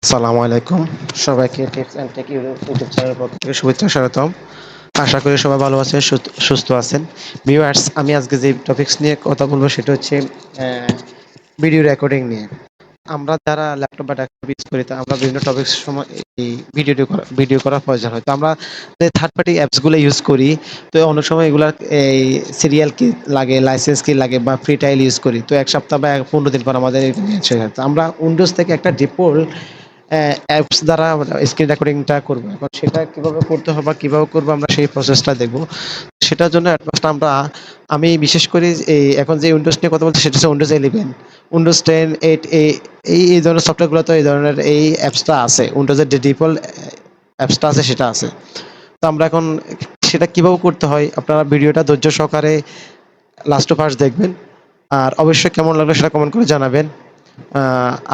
আসসালামু আলাইকুম। সবাইকে টিপস অ্যান্ড টেক ইউটিউব চ্যানেলের পক্ষ থেকে শুভেচ্ছা স্বাগতম। আশা করি সবাই ভালো আছেন, সুস্থ আছেন। ভিউয়ার্স, আমি আজকে যে টপিকস নিয়ে কথা বলবো সেটা হচ্ছে ভিডিও রেকর্ডিং নিয়ে। আমরা যারা ল্যাপটপ বা ডেস্কটপ ইউজ করি তা আমরা বিভিন্ন টপিকস সময় এই ভিডিও করার প্রয়োজন হয়। তো আমরা যে থার্ড পার্টি অ্যাপসগুলো ইউজ করি, তো অনেক সময় এগুলার এই সিরিয়াল কি লাগে, লাইসেন্স কি লাগে বা ফ্রি ট্রায়াল ইউজ করি। তো ১ সপ্তাহ বা ১৫ দিন পর আমাদের এরকম শেষ হয়ে যায়। তো আমরা উইন্ডোজ থেকে একটা ডিফল্ট অ্যাপস দ্বারা স্ক্রিন রেকর্ডিংটা করবো। এখন সেটা কিভাবে করতে হবে বা কিভাবে করবো আমরা সেই প্রসেসটা দেখবো। সেটার জন্য এট ফার্স্ট আমি বিশেষ করে এখন যে উইন্ডোজ নিয়ে কথা বলছি সেটা হচ্ছে উইন্ডোজ 11, উইন্ডোজ 10, 8 এই ধরনের সফটওয়্যারগুলোতে এই ধরনের এই অ্যাপসটা আছে। উইন্ডোজের যে ডিফল্ট অ্যাপসটা আছে সেটা আছে। তো আমরা এখন সেটা কিভাবে করতে হয় আপনারা ভিডিওটা ধৈর্য সহকারে লাস্ট টু ফার্স্ট দেখবেন। আর অবশ্যই কেমন লাগলো সেটা কমেন্ট করে জানাবেন।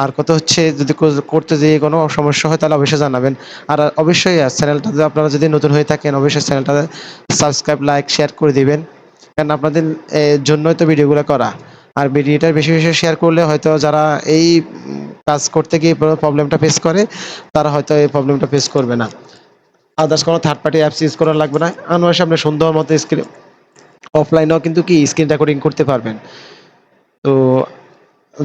আর কথা হচ্ছে যদি করতে যেয়ে কোনো সমস্যা হয় তাহলে অবশ্যই জানাবেন। আর অবশ্যই চ্যানেলটাতে আপনারা যদি নতুন হয়ে থাকেন অবশ্যই চ্যানেলটা সাবস্ক্রাইব, লাইক, শেয়ার করে দিবেন। কারণ আপনাদের জন্যই তো ভিডিওগুলো করা। আর ভিডিওটা বেশি, বেশি শেয়ার করলে হয়তো যারা এই কাজ করতে গিয়ে প্রবলেমটা ফেস করে তারা হয়তো এই প্রবলেমটা ফেস করবে না। আদার্স কোনো থার্ড পার্টি অ্যাপস ইউজ করা লাগবে না। আনওয়ার সামনে সুন্দর মতো অফলাইনেও কিন্তু স্ক্রিন রেকর্ডিং করতে পারবেন। তো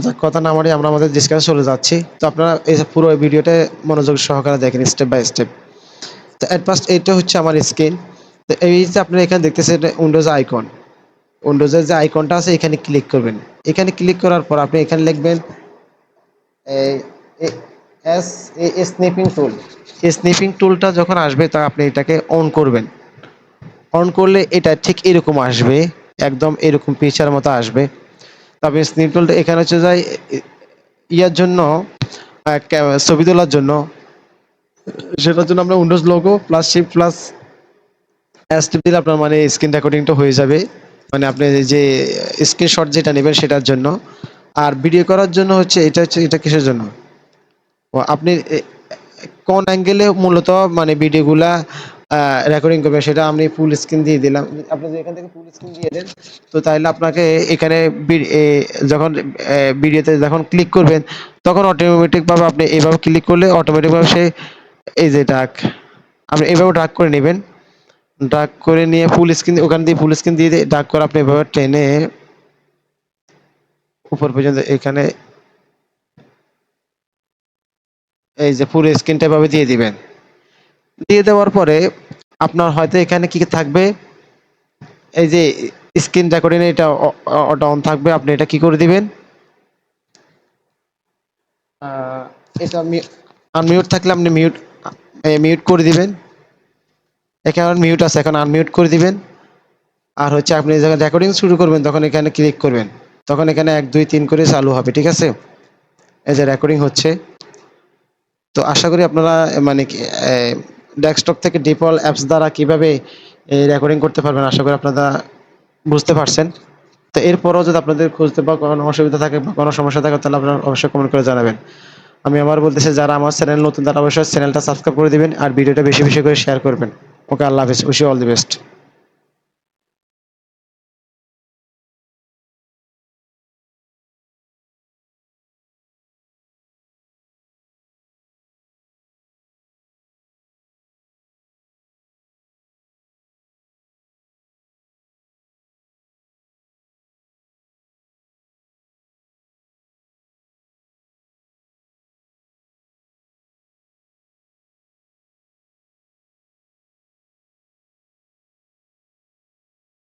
যাক, কথা না বাড়িয়ে আমরা আমাদের ডিসকাশনে চলে যাচ্ছি। তো আপনারা এই যে পুরো ভিডিওটা মনোযোগ সহকারে দেখেন স্টেপ বাই স্টেপ। তো এট ফার্স্ট এইটা হচ্ছে আমার স্ক্রিন। তো এই যে আপনারা এখানে দেখতেছেন উইন্ডোজ আইকন। উইন্ডোজের যে আইকনটা আছে এখানে ক্লিক করবেন। এখানে ক্লিক করার পর আপনি এখানে লিখবেন এই এস স্নিপিং টুল। এই স্নিপিং টুলটা যখন আসবে তা আপনি এটাকে অন করবেন। অন করলে এটা ঠিক এরকম আসবে। একদম এরকম পিকচার মতো আসবে। তবে স্নিপ টুলটা এখানে হচ্ছে যায় ইয়ার জন্য ছবি তোলার জন্য। সেটার জন্য আমরা Windows logo plus shift plus S টিপ দিলে আপনার মানে স্ক্রিন রেকর্ডিংটা হয়ে যাবে। মানে আপনি যে স্ক্রিনশট যেটা নেবেন সেটার জন্য। আর ভিডিও করার জন্য হচ্ছে এটা কিসের জন্য? আপনি কোন অ্যাঙ্গেলে মূলত মানে ভিডিওগুলা রেকর্ডিং করবেন সেটা আমি ফুল স্ক্রিন দিয়ে দিলাম। আপনি যদি এখান থেকে ফুল স্ক্রিন দিয়ে দেন তো তাইলে আপনাকে এখানে যখন ভিডিওতে যখন ক্লিক করবেন তখন অটোমেটিকভাবে আপনি এভাবে ক্লিক করলে অটোমেটিকভাবে সে এই যে আপনি এভাবে ড্রাগ করে নেবেন। ড্রাগ করে নিয়ে ফুল স্ক্রিন ওখান দিয়ে ফুল স্ক্রিন দিয়ে ড্রাগ করে আপনি এভাবে টেনে উপর পর্যন্ত এখানে এই যে ফুল স্ক্রিনটা এভাবে দিয়ে দিবেন। দিয়ে দেওয়ার পরে আপনার হয়তো এখানে কি থাকবে এই যে স্ক্রিন রেকর্ডিং এটা অটো অন থাকবে। আপনি এটা কি করে দিবেন? এটা আনমিউট থাকলে আপনি মিউট করে দিবেন। এখানে মিউট আছে, এখন আনমিউট করে দিবেন। আর হচ্ছে আপনি যখন রেকর্ডিং শুরু করবেন তখন এখানে ক্লিক করবেন। তখন এখানে ১, ২, ৩ করে চালু হবে। ঠিক আছে? এই যে রেকর্ডিং হচ্ছে। তো আশা করি আপনারা মানে কি ডেস্কটপ থেকে ডিফল্ট অ্যাপস দ্বারা কিভাবে রেকর্ডিং করতে পারবেন আশা করি আপনারা বুঝতে পারছেন। তো এরপরও যদি আপনাদের খুঁজতে বা কোনো অসুবিধা থাকে বা কোনো সমস্যা থাকে তাহলে আপনারা অবশ্যই কমেন্ট করে জানাবেন। আমি আবার বলতেছি যারা আমার চ্যানেল নতুন তারা অবশ্যই চ্যানেলটা সাবস্ক্রাইব করে দিবেন আর ভিডিওটা বেশি, বেশি করে শেয়ার করবেন। ওকে, আল্লাহ হাফেজ। Wish you all the best.